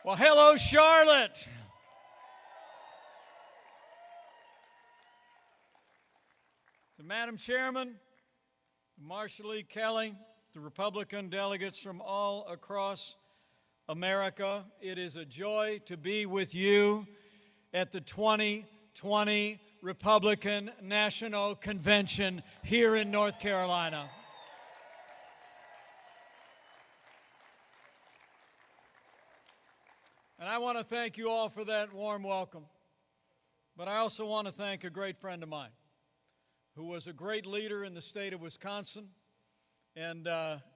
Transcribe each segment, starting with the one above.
Well, hello, Charlotte. To Madam Chairman, Marshall E. Kelly, the Republican delegates from all across America, it is a joy to be with you at the 2020 Republican National Convention here in North Carolina. And I want to thank you all for that warm welcome. But I also want to thank a great friend of mine who was a great leader in the state of Wisconsin and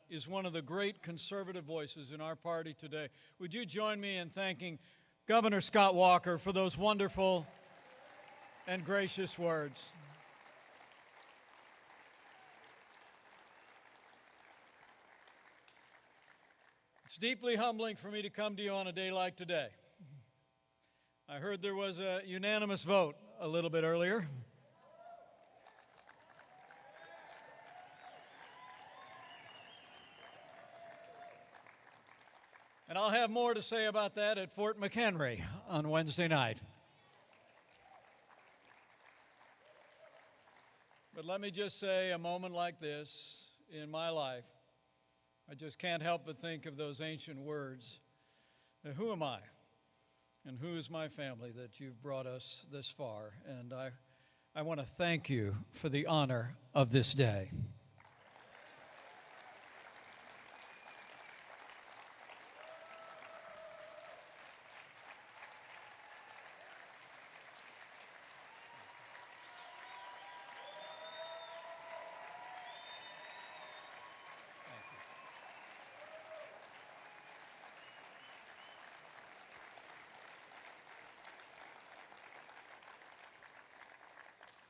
is one of the great conservative voices in our party today. Would you join me in thanking Governor Scott Walker for those wonderful and gracious words? It's deeply humbling for me to come to you on a day like today. I heard there was a unanimous vote a little bit earlier. And I'll have more to say about that at Fort McHenry on Wednesday night. But let me just say, a moment like this in my life, I just can't help but think of those ancient words. Who am I? And who is my family that you've brought us this far? And I want to thank you for the honor of this day.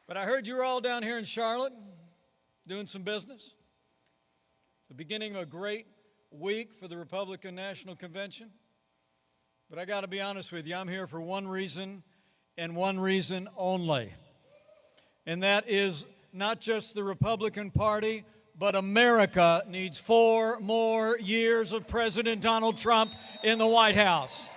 But I heard you were all down here in Charlotte doing some business. The beginning of a great week for the Republican National Convention. But I got to be honest with you, I'm here for one reason and one reason only. And that is not just the Republican Party, but America needs 4 more years of President Donald Trump in the White House.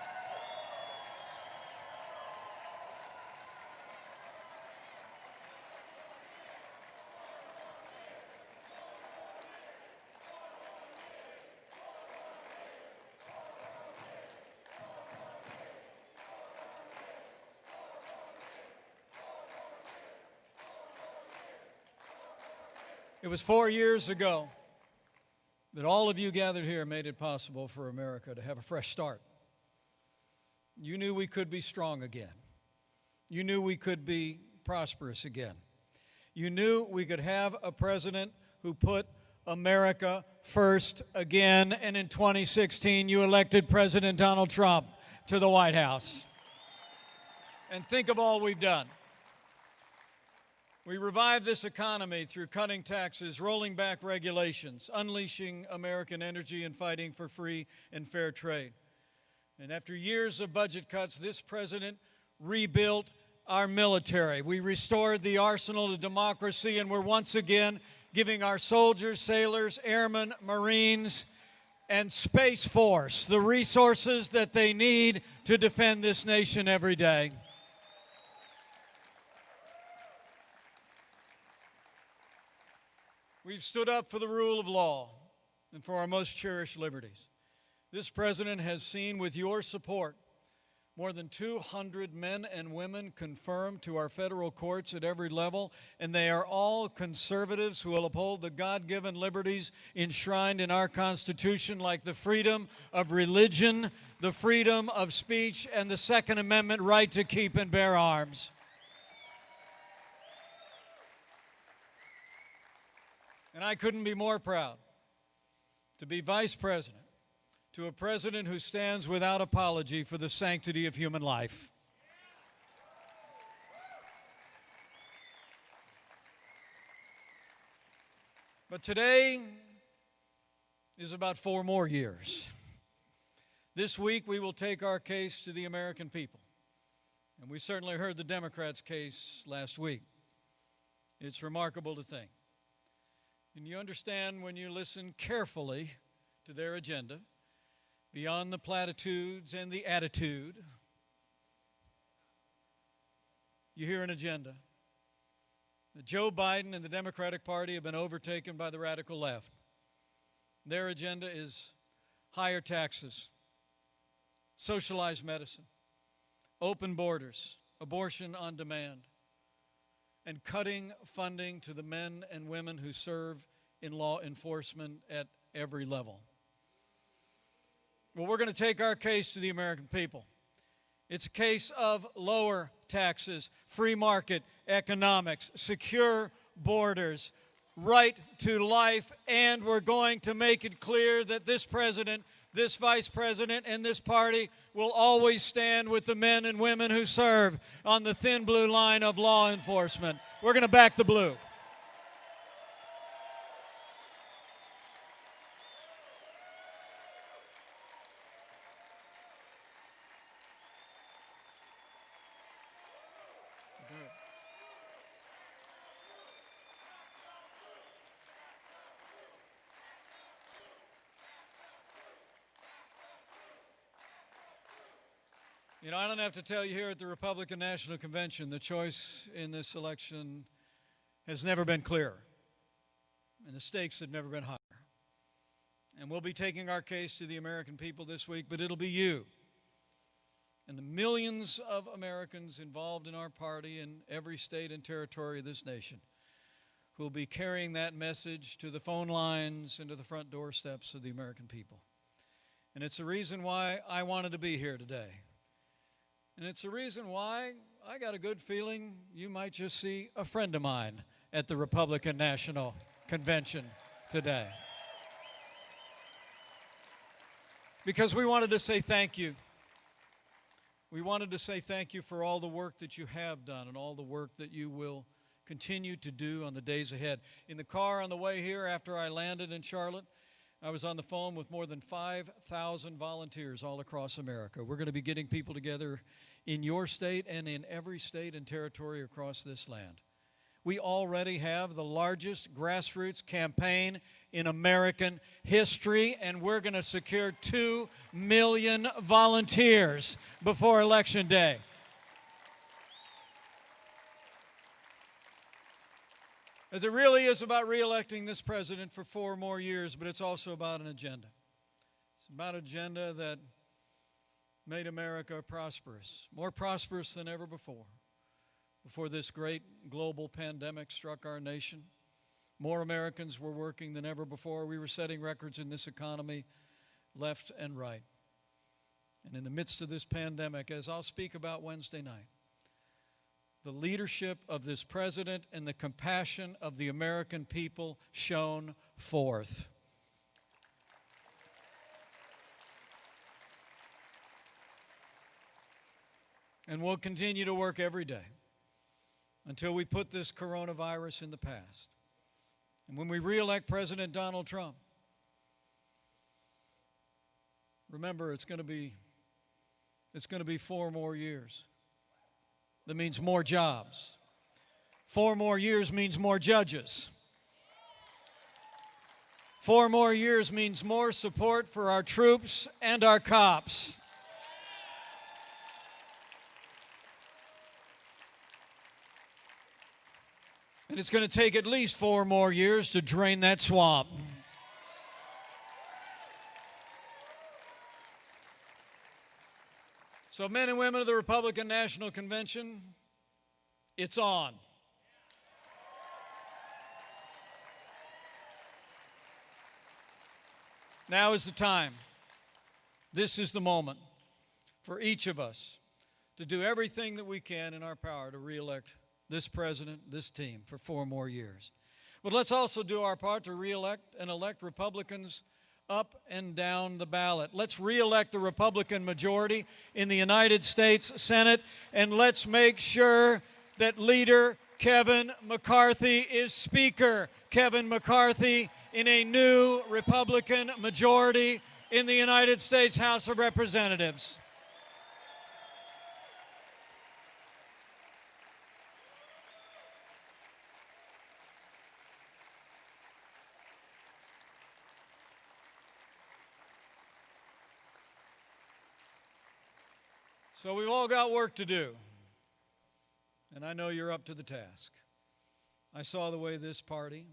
It was 4 years ago that all of you gathered here made it possible for America to have a fresh start. You knew we could be strong again. You knew we could be prosperous again. You knew we could have a president who put America first again, and in 2016 you elected President Donald Trump to the White House. And think of all we've done. We revived this economy through cutting taxes, rolling back regulations, unleashing American energy, and fighting for free and fair trade. And after years of budget cuts, this president rebuilt our military. We restored the arsenal of democracy, and we're once again giving our soldiers, sailors, airmen, Marines, and Space Force the resources that they need to defend this nation every day. We've stood up for the rule of law and for our most cherished liberties. This president has seen, with your support, more than 200 men and women confirmed to our federal courts at every level, and they are all conservatives who will uphold the God-given liberties enshrined in our Constitution, like the freedom of religion, the freedom of speech, and the Second Amendment right to keep and bear arms. And I couldn't be more proud to be vice president to a president who stands without apology for the sanctity of human life. But today is about 4 more years. This week we will take our case to the American people. And we certainly heard the Democrats' case last week. It's remarkable to think. And you understand when you listen carefully to their agenda beyond the platitudes and the attitude, you hear an agenda. Joe Biden and the Democratic Party have been overtaken by the radical left. Their agenda is higher taxes, socialized medicine, open borders, abortion on demand, and cutting funding to the men and women who serve in law enforcement at every level. Well, we're going to take our case to the American people. It's a case of lower taxes, free market economics, secure borders, right to life, and we're going to make it clear that this president, this vice president, and this party will always stand with the men and women who serve on the thin blue line of law enforcement. We're going to back the blue. You know, I don't have to tell you here at the Republican National Convention, the choice in this election has never been clearer, and the stakes have never been higher. And we'll be taking our case to the American people this week, but it'll be you and the millions of Americans involved in our party in every state and territory of this nation who will be carrying that message to the phone lines and to the front doorsteps of the American people. And it's the reason why I wanted to be here today. And it's the reason why I got a good feeling you might just see a friend of mine at the Republican National Convention today. Because we wanted to say thank you. We wanted to say thank you for all the work that you have done and all the work that you will continue to do on the days ahead. In the car on the way here after I landed in Charlotte, I was on the phone with more than 5,000 volunteers all across America. We're going to be getting people together in your state and in every state and territory across this land. We already have the largest grassroots campaign in American history, and we're going to secure 2 million volunteers before Election Day. As it really is about reelecting this president for 4 more years, but it's also about an agenda. It's about an agenda that made America prosperous, more prosperous than ever before this great global pandemic struck our nation. More Americans were working than ever before. We were setting records in this economy left and right. And in the midst of this pandemic, as I'll speak about Wednesday night, the leadership of this president and the compassion of the American people shone forth. And we'll continue to work every day until we put this coronavirus in the past. And when we reelect President Donald Trump, remember it's going to be 4 more years. That means more jobs. 4 more years means more judges. 4 more years means more support for our troops and our cops. And it's going to take at least 4 more years to drain that swamp. So men and women of the Republican National Convention, it's on. Now is the time. This is the moment for each of us to do everything that we can in our power to reelect this president, this team, for 4 more years. But let's also do our part to reelect and elect Republicans up and down the ballot. Let's reelect a Republican majority in the United States Senate, and let's make sure that Leader Kevin McCarthy is Speaker. Kevin McCarthy in a new Republican majority in the United States House of Representatives. So we've all got work to do, and I know you're up to the task. I saw the way this party,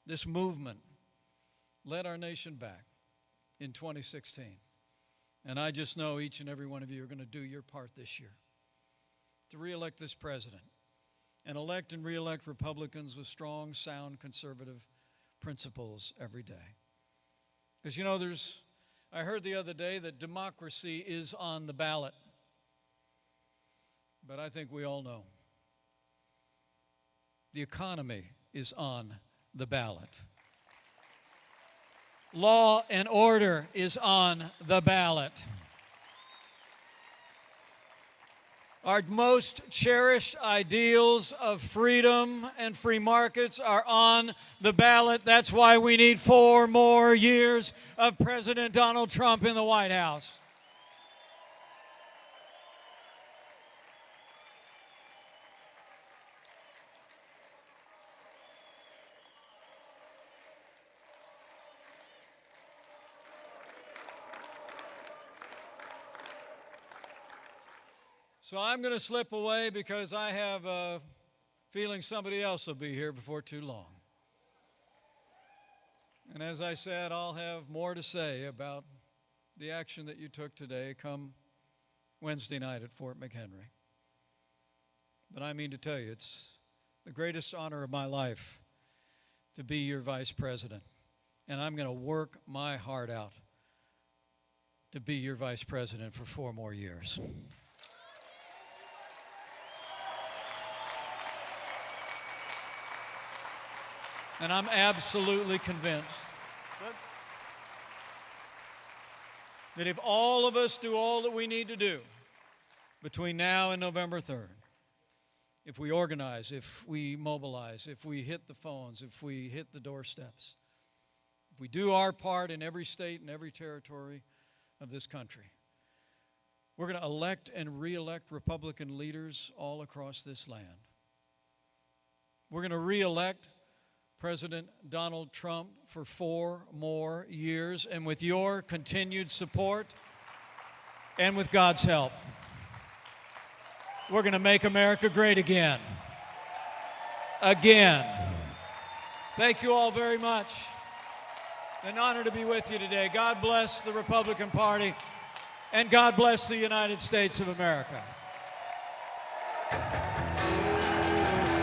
this movement, led our nation back in 2016. And I just know each and every one of you are going to do your part this year to reelect this president and elect and reelect Republicans with strong, sound, conservative principles every day. Because, you know, I heard the other day that democracy is on the ballot. But I think we all know the economy is on the ballot. Law and order is on the ballot. Our most cherished ideals of freedom and free markets are on the ballot. That's why we need 4 more years of President Donald Trump in the White House. So I'm going to slip away because I have a feeling somebody else will be here before too long. And as I said, I'll have more to say about the action that you took today come Wednesday night at Fort McHenry. But I mean to tell you, it's the greatest honor of my life to be your vice president. And I'm going to work my heart out to be your vice president for 4 more years. And I'm absolutely convinced that if all of us do all that we need to do between now and November 3rd, if we organize, if we mobilize, if we hit the phones, if we hit the doorsteps, if we do our part in every state and every territory of this country, we're going to elect and re-elect Republican leaders all across this land. We're going to re-elect President Donald Trump for 4 more years, and with your continued support and with God's help, we're going to make America great again. Again. Thank you all very much. An honor to be with you today. God bless the Republican Party, and God bless the United States of America.